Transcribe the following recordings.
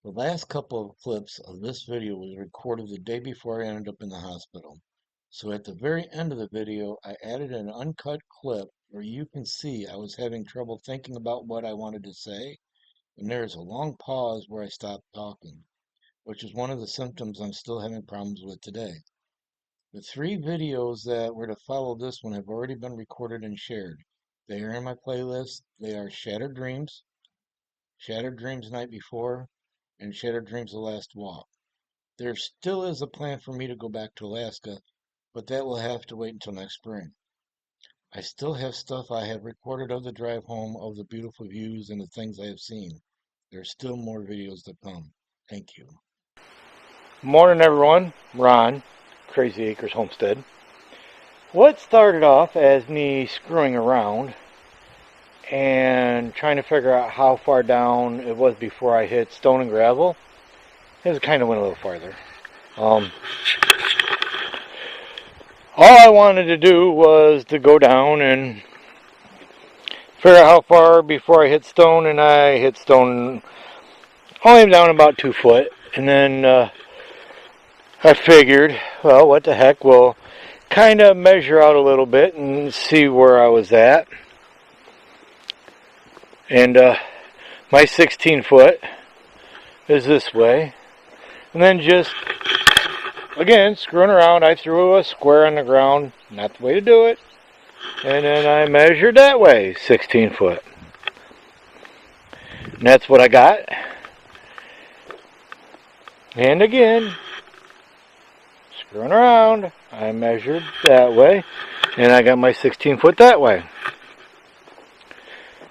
The last couple of clips of this video was recorded the day before I ended up in the hospital. So at the very end of the video, I added an uncut clip where you can see I was having trouble thinking about what I wanted to say, and there is a long pause where I stopped talking, which is one of the symptoms I'm still having problems with today. The three videos that were to follow this one have already been recorded and shared. They are in my playlist. They are Shattered Dreams Night Before, and Shattered Dreams The Last Walk. There still is a plan for me to go back to Alaska, but that will have to wait until next spring. I still have stuff I have recorded of the drive home, of the beautiful views and the things I have seen. There's still more videos to come. Thank you. Morning, everyone. Ron, Crazy Acres Homestead. What started off as me screwing around and trying to figure out how far down it was before I hit stone and gravel, it kind of went a little farther. All I wanted to do was to go down and figure out how far before I hit stone, and I hit stone only down about 2 foot, and then I figured, well, what the heck, we'll kind of measure out a little bit and see where I was at. And my 16 foot is this way. And then just, again, screwing around, I threw a square on the ground, not the way to do it. And then I measured that way, 16 foot. And that's what I got. And again, screwing around, I measured that way, and I got my 16 foot that way.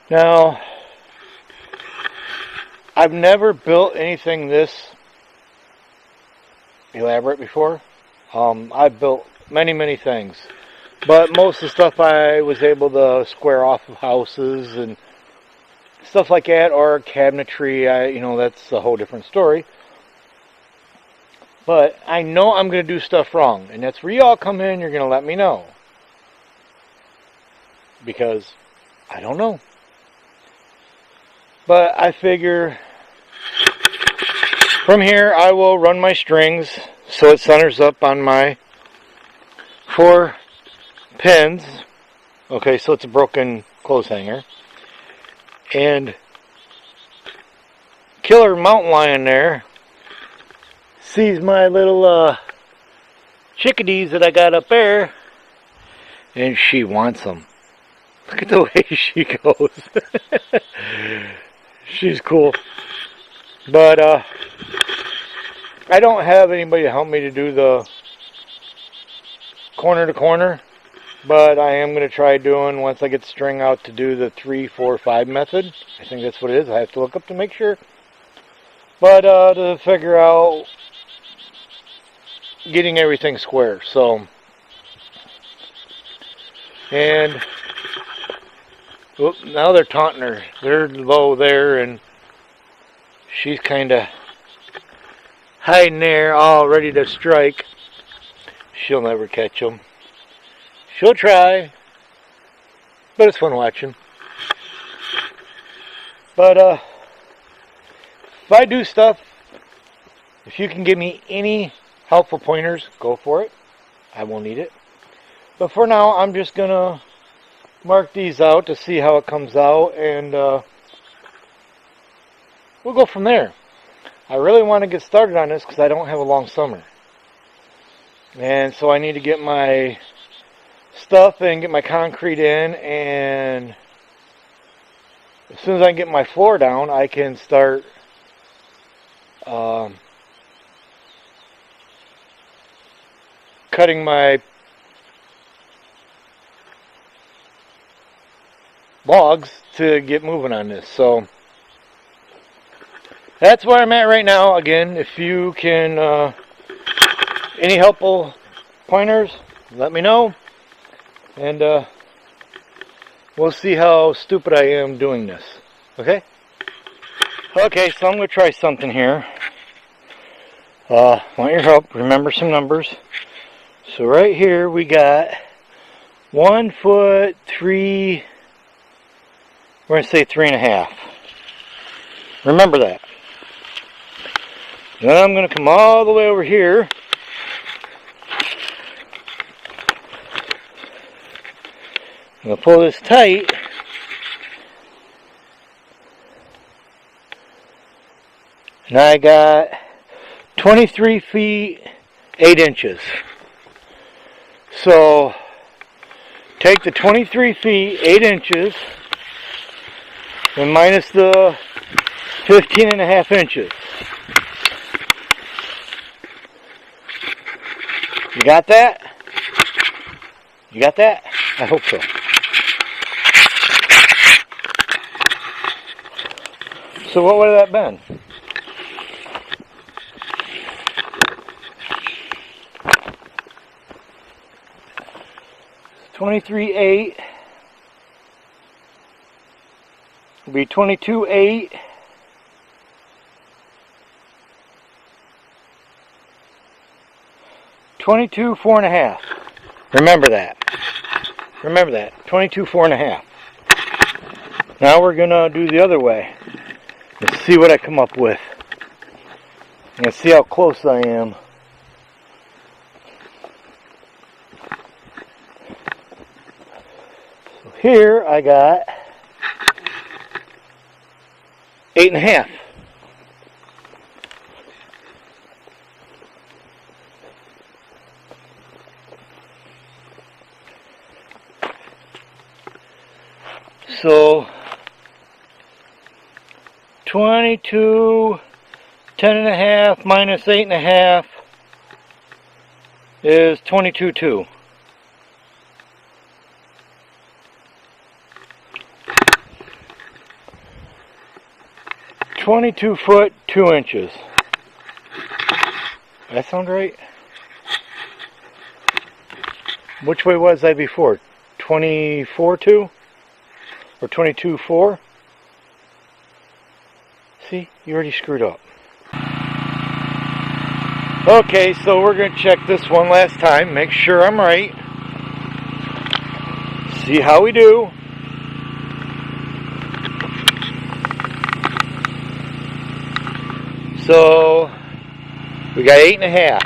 Now, I've never built anything this elaborate before. I've built many things, but most of the stuff I was able to square off of houses and stuff like that, or cabinetry. That's a whole different story. But I know I'm going to do stuff wrong, and that's where you all come in. You're going to let me know, because I don't know. But I figure from here I will run my strings so it centers up on my 4 pins. Okay, so it's a broken clothes hanger. And killer mountain lion there sees my little chickadees that I got up there, and she wants them. Look at the way she goes. She's cool. But I don't have anybody to help me to do the corner to corner, but I am going to try doing, once I get the string out, to do the 3, 4, 5 method. I think that's what it is. I have to look up to make sure. But to figure out getting everything square. So, and now they're taunting her. They're low there, and she's kind of hiding there, all ready to strike. She'll never catch them. She'll try, but it's fun watching. But if I do stuff, if you can give me any helpful pointers, go for it. I will need it. But for now, I'm just going to mark these out to see how it comes out, and we'll go from there. I really want to get started on this because I don't have a long summer. And so I need to get my stuff and get my concrete in, and as soon as I get my floor down, I can start cutting my logs to get moving on this. So that's where I'm at right now. Again, if you can any helpful pointers, let me know, and we'll see how stupid I am doing this. Okay, so I'm going to try something here. Want your help. Remember some numbers. So right here we got 1 foot 3. We're going to say 3.5. Remember that. Then I'm going to come all the way over here. I'm going to pull this tight. And I got 23 feet 8 inches. So take the 23 feet 8 inches and minus the 15.5 inches. You got that? You got that? I hope so. So what would that have been? $23.8 will be $22.8. $22.4.5. Remember that. Remember that. $22.4.5. Now we're gonna do the other way. Let's see what I come up with. And see how close I am. So here I got 8.5. So 22, 10.5 minus 8.5 is 22.2. $22 2 inches. That sound right? Which way was I before? 24.2 or 22.4? See, you already screwed up. Okay, so we're going to check this one last time, make sure I'm right. See how we do. So, we got 8.5.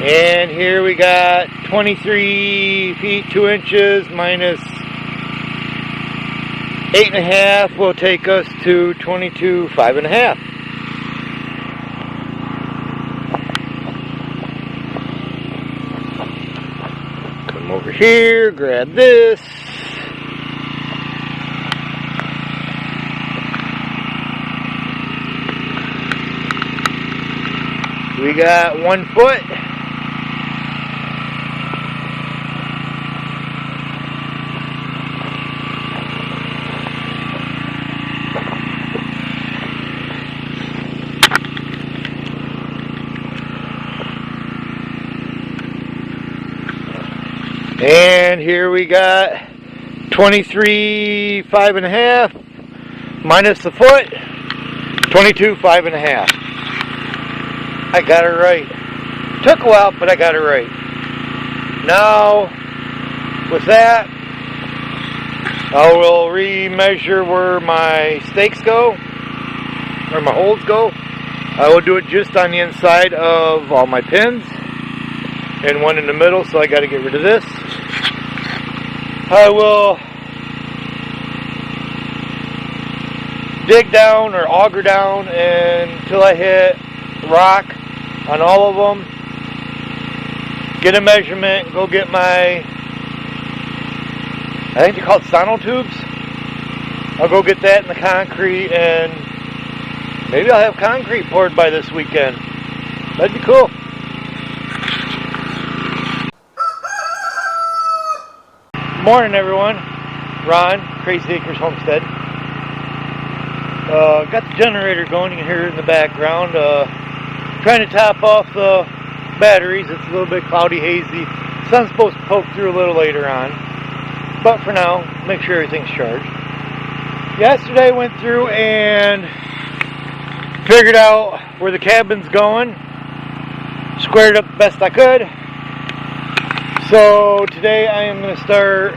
And here we got 23 feet 2 inches minus 8.5 will take us to 22 5.5. Come over here, grab this. We got 1 foot. And here we got 23 5.5 minus a foot, 22 5.5. I got it right. Took a while, but I got it right. Now, with that, I will re-measure where my stakes go, where my holes go. I will do it just on the inside of all my pins, and one in the middle, so I got to get rid of this. I will dig down or auger down until I hit rock on all of them. Get a measurement, go get my, I think they're called sono tubes. I'll go get that in the concrete, and maybe I'll have concrete poured by this weekend. That'd be cool. Morning, everyone. Ron, Crazy Acres Homestead. Got the generator going. You can hear it in the background. Trying to top off the batteries. It's a little bit cloudy, hazy. Sun's supposed to poke through a little later on. But for now, make sure everything's charged. Yesterday I went through and figured out where the cabin's going, squared it up the best I could. So today I am going to start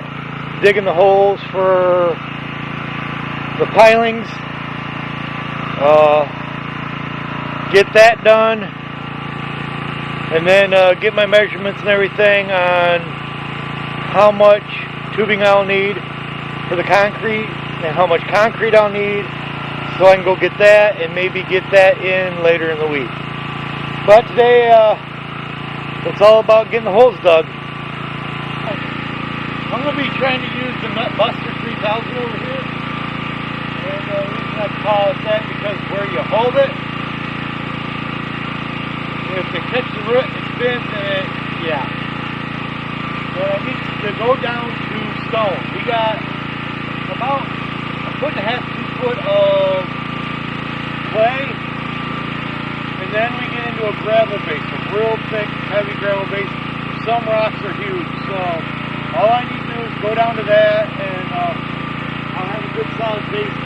digging the holes for the pilings, get that done, and then get my measurements and everything on how much tubing I'll need for the concrete and how much concrete I'll need, so I can go get that and maybe get that in later in the week. But today it's all about getting the holes dug. I'm going to be trying to use the Nut Buster 3000 over here. And the reason I call it that because where you hold it, if it catches the root, it spins and it, yeah. But I need to go down to stone. We got about a foot and a half, 2 foot of clay. And then we get into a gravel base, a real thick, heavy gravel base. Some rocks are huge, so all I need to do is go down to that and I'll have a good solid base.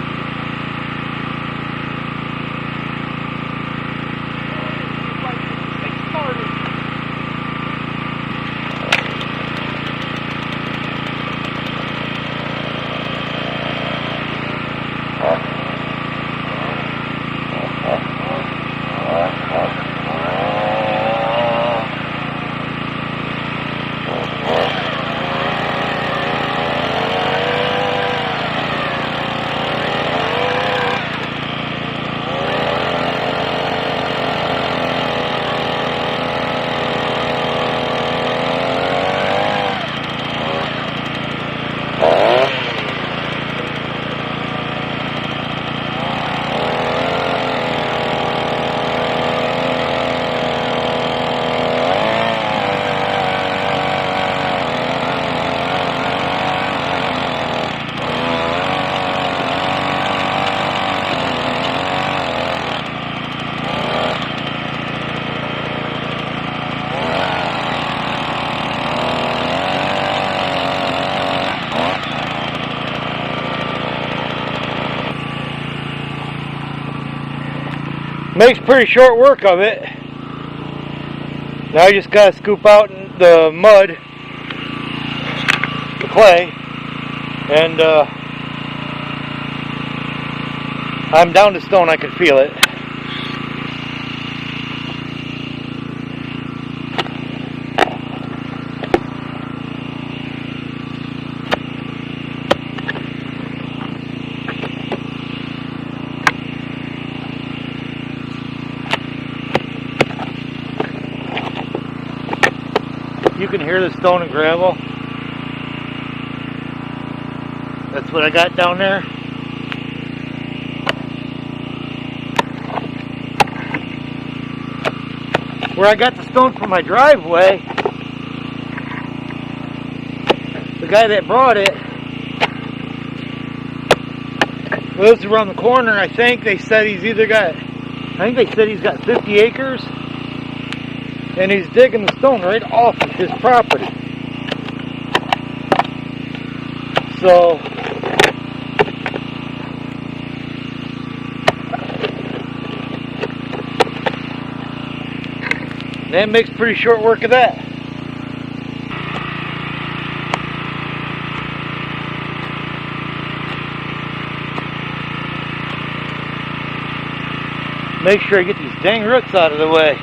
Makes pretty short work of it. Now I just gotta scoop out the mud, the clay, and I'm down to stone. I can feel it. You can hear the stone and gravel. That's what I got down there. Where I got the stone from my driveway, the guy that brought it lives around the corner. I think they said he's got 50 acres. And he's digging the stone right off of his property. So that makes pretty short work of that. Make sure I get these dang roots out of the way.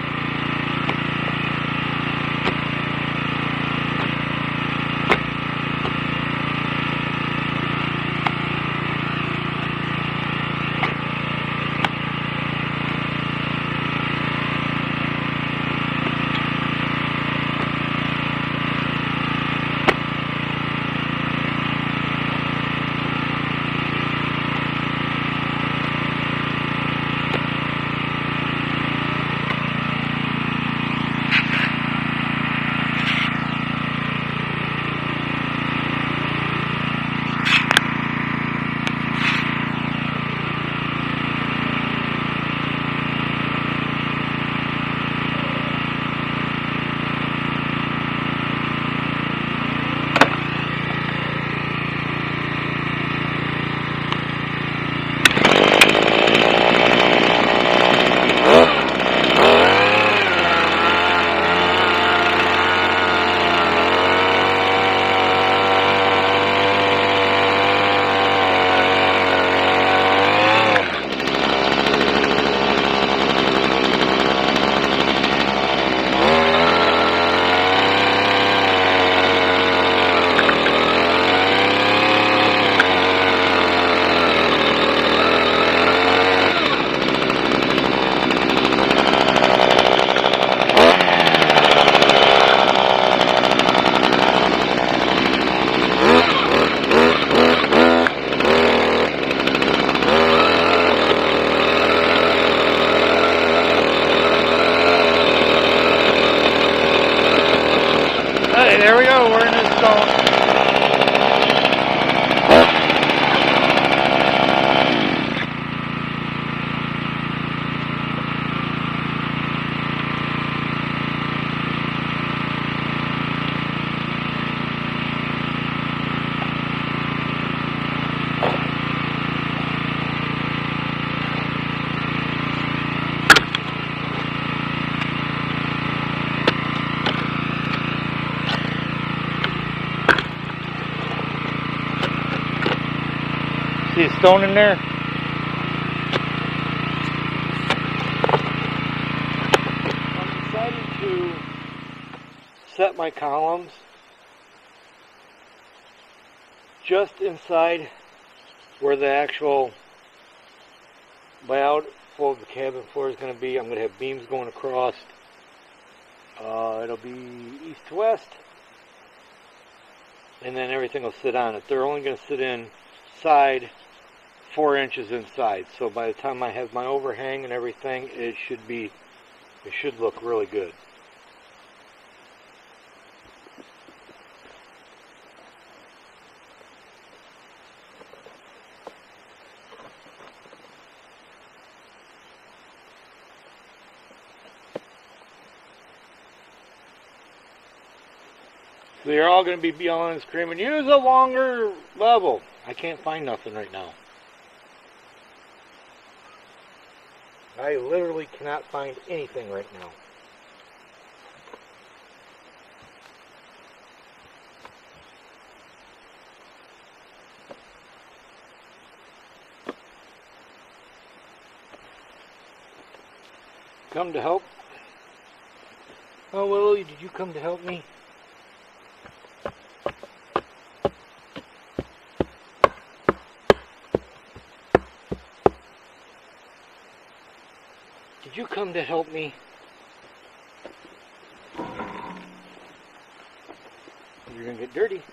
Okay, there we go. We're in this stone. See a stone in there? I'm deciding to set my columns just inside where the actual layout for the cabin floor is going to be. I'm going to have beams going across. It'll be east to west, and then everything will sit on it. They're only going to sit inside 4 inches inside, so by the time I have my overhang and everything, it should look really good. So you're all going to be yelling and screaming, use a longer level. I can't find nothing right now. I literally cannot find anything right now. Come to help? Oh, Willie, did you come to help me? Did you come to help me? You're gonna get dirty.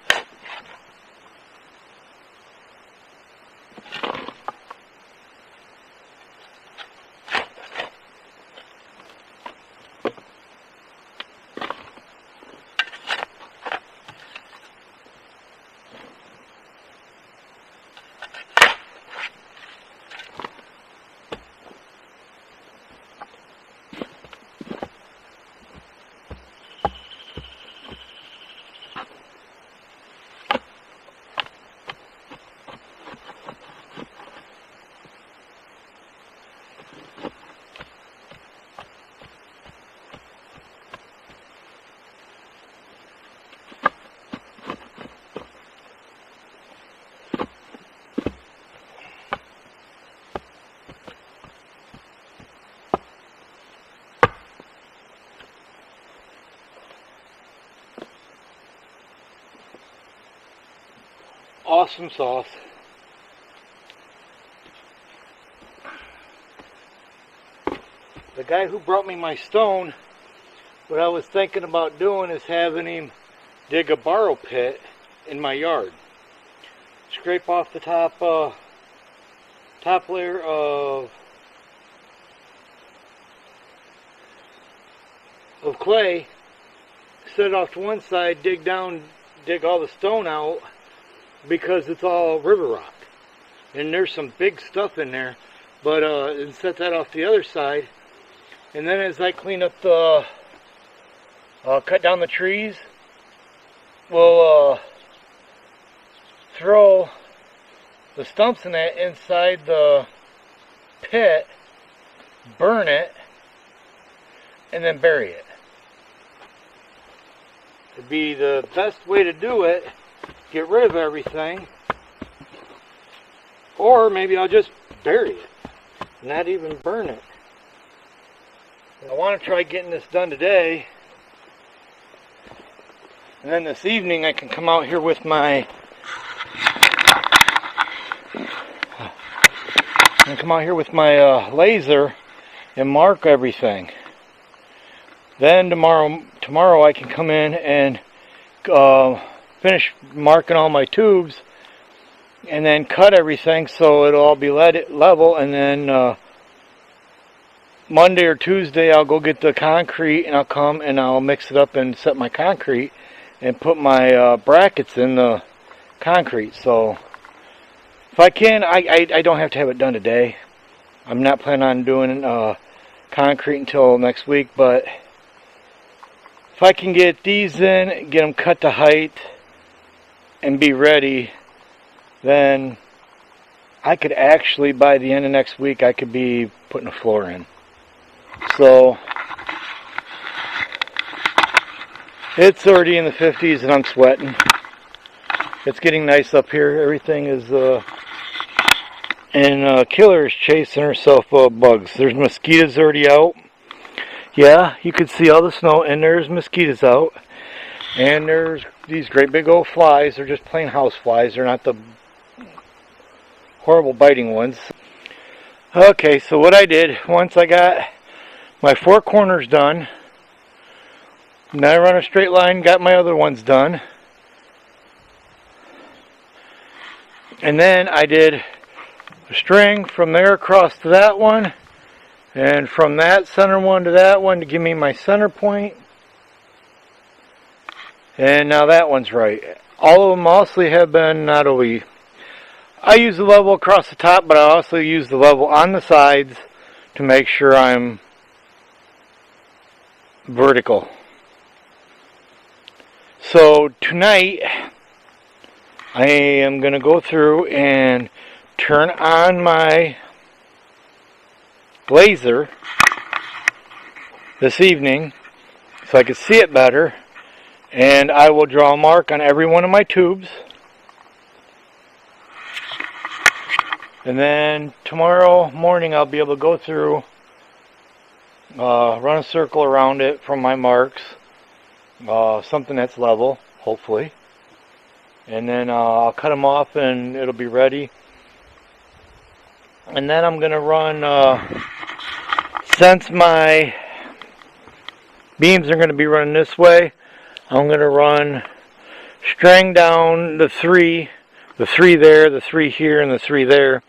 Awesome sauce. The guy who brought me my stone, what I was thinking about doing is having him dig a borrow pit in my yard. Scrape off the top layer of clay, set it off to one side, dig down, dig all the stone out, because it's all river rock. And there's some big stuff in there, but and set that off the other side. And then as I clean up the, cut down the trees, we'll throw the stumps in that inside the pit, burn it, and then bury it. It'd be the best way to do it. Get rid of everything, or maybe I'll just bury it, not even burn it. I want to try getting this done today, and then this evening I can come out here with my laser and mark everything. Then tomorrow I can come in and finish marking all my tubes, and then cut everything so it'll all be level, and then Monday or Tuesday I'll go get the concrete, and I'll come and I'll mix it up and set my concrete, and put my brackets in the concrete. So if I can, I don't have to have it done today. I'm not planning on doing concrete until next week, but if I can get these in, get them cut to height, and be ready, then I could actually, by the end of next week, I could be putting a floor in. So it's already in the 50s and I'm sweating. It's getting nice up here. Everything is and Killer is chasing herself bugs. There's mosquitoes already out. Yeah, you can see all the snow, and there's mosquitoes out. And there's these great big old flies. They're just plain house flies. They're not the horrible biting ones. Okay, so what I did, once I got my 4 corners done, now I run a straight line, got my other ones done. And then I did a string from there across to that one, and from that center one to that one to give me my center point. And now that one's right. All of them also have been not only, I use the level across the top, but I also use the level on the sides to make sure I'm vertical. So tonight I am going to go through and turn on my laser this evening so I can see it better, and I will draw a mark on every one of my tubes, and then tomorrow morning I'll be able to go through, run a circle around it from my marks, something that's level, hopefully, and then I'll cut them off and it'll be ready. And then I'm going to run, since my beams are going to be running this way, I'm going to run string down the three there, the 3 here, and the 3 there.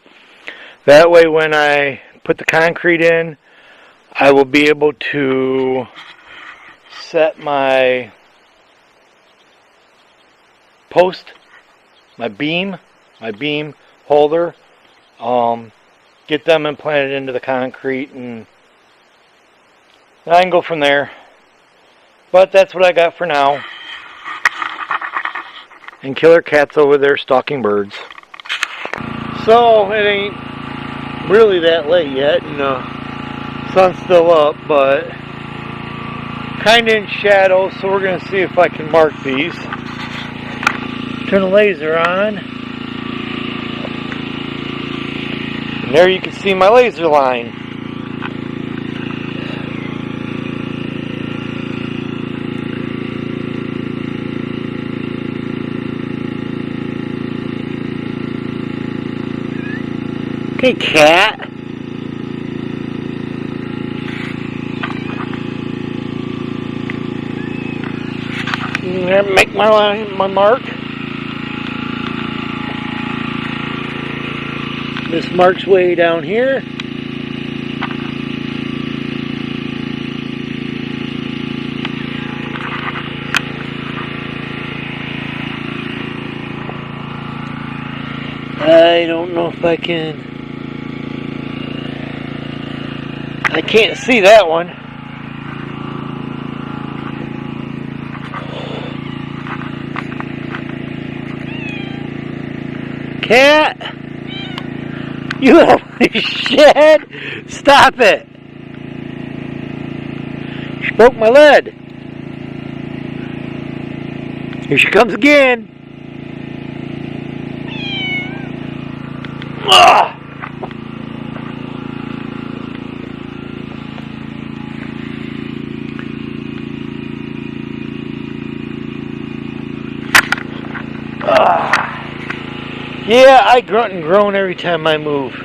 That way when I put the concrete in, I will be able to set my post, my beam holder, get them implanted into the concrete, and I can go from there. But that's what I got for now. And Killer Cat's over there stalking birds. So it ain't really that late yet, and the sun's still up, but kind of in shadow, so we're going to see if I can mark these. Turn the laser on. And there you can see my laser line. Okay, cat. Make my line, my mark. This mark's way down here. I don't know if I can. I can't see that one. Cat! You little shit! Stop it! She broke my lead. Here she comes again. Ugh. Yeah, I grunt and groan every time I move.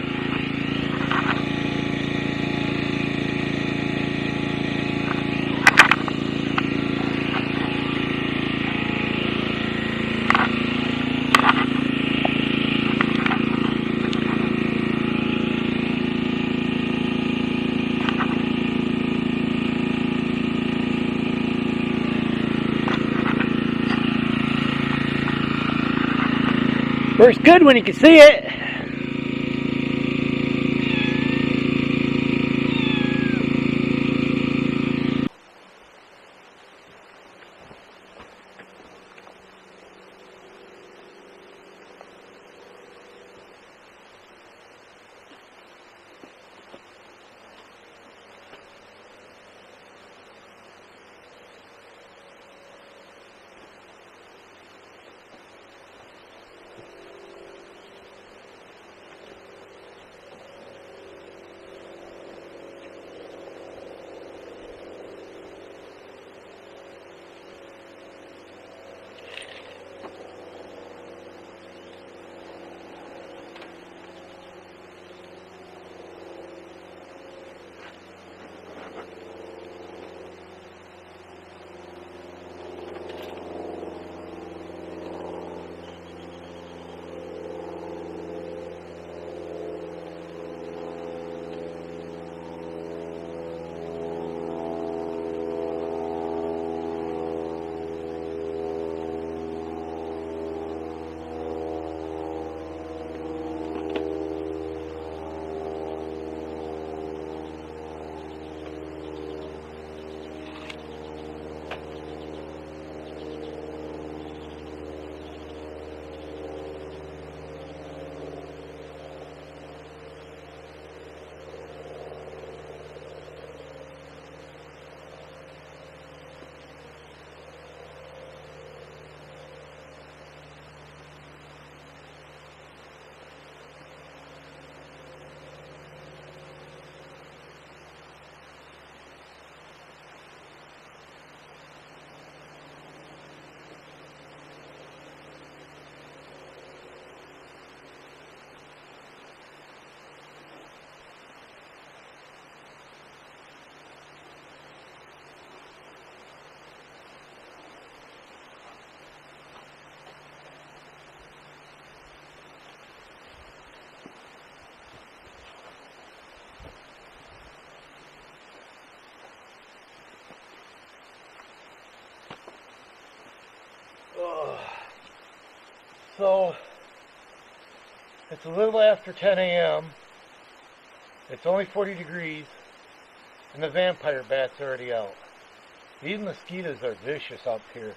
Works good when you can see it. So it's a little after 10 a.m. It's only 40 degrees, and the vampire bat's already out. These mosquitoes are vicious up here.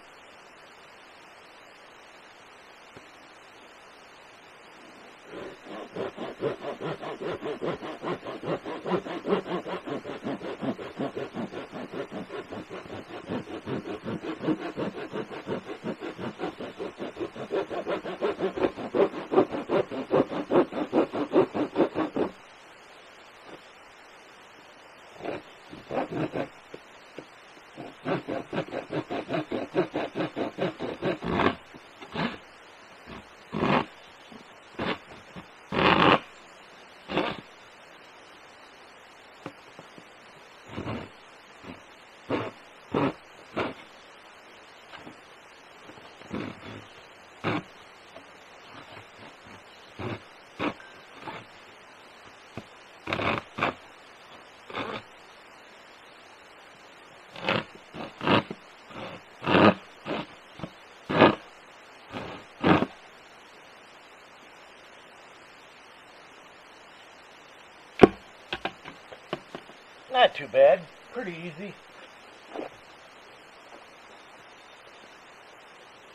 Not too bad, pretty easy.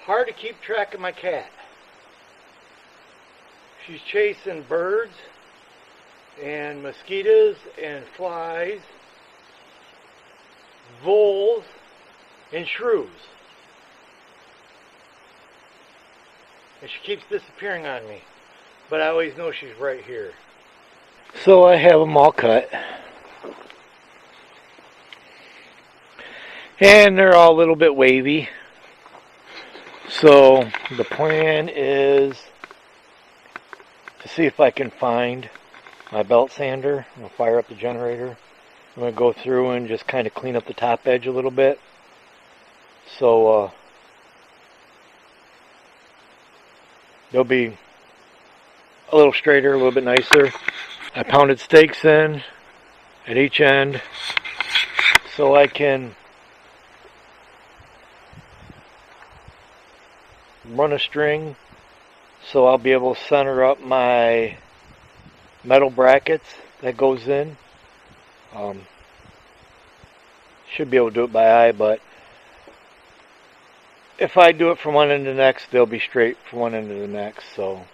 Hard to keep track of my cat. She's chasing birds and mosquitoes and flies, voles, and shrews. And she keeps disappearing on me, but I always know she's right here. So I have them all cut. And they're all a little bit wavy. So the plan is to see if I can find my belt sander. I'm going to fire up the generator. I'm going to go through and just kind of clean up the top edge a little bit. So they'll be a little straighter, a little bit nicer. I pounded stakes in at each end so I can run a string so I'll be able to center up my metal brackets that goes in. Should be able to do it by eye, but if I do it from one end to the next, they'll be straight from one end to the next. So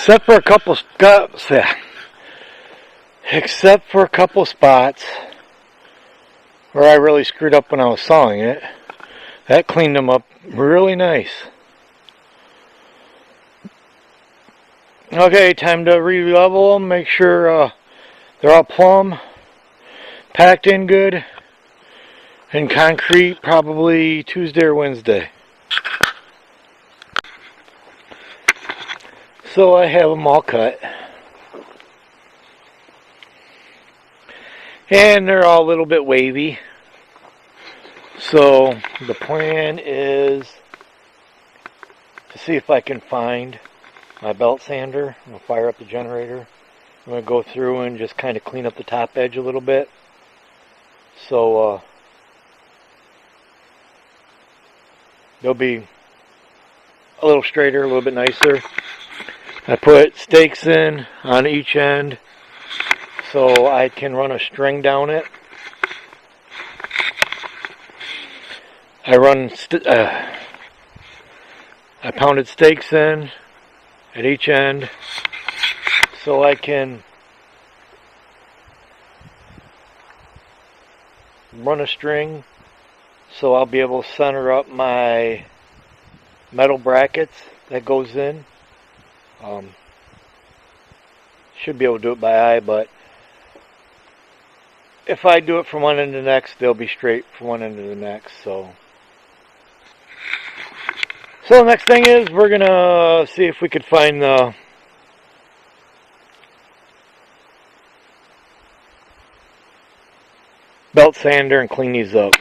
except for a couple spots where I really screwed up when I was sawing it, that cleaned them up really nice. Okay, time to re-level them, make sure they're all plumb, packed in good, and concrete probably Tuesday or Wednesday. So I have them all cut. And they're all a little bit wavy. So the plan is to see if I can find my belt sander. I'm going to fire up the generator. I'm going to go through and just kind of clean up the top edge a little bit. So they'll be a little straighter, a little bit nicer. I put stakes in on each end so I can run a string down it. I pounded stakes in at each end so I can run a string so I'll be able to center up my metal brackets that goes in. Should be able to do it by eye, but if I do it from one end to the next, they'll be straight from one end to the next. So the next thing is we're gonna see if we could find the belt sander and clean these up.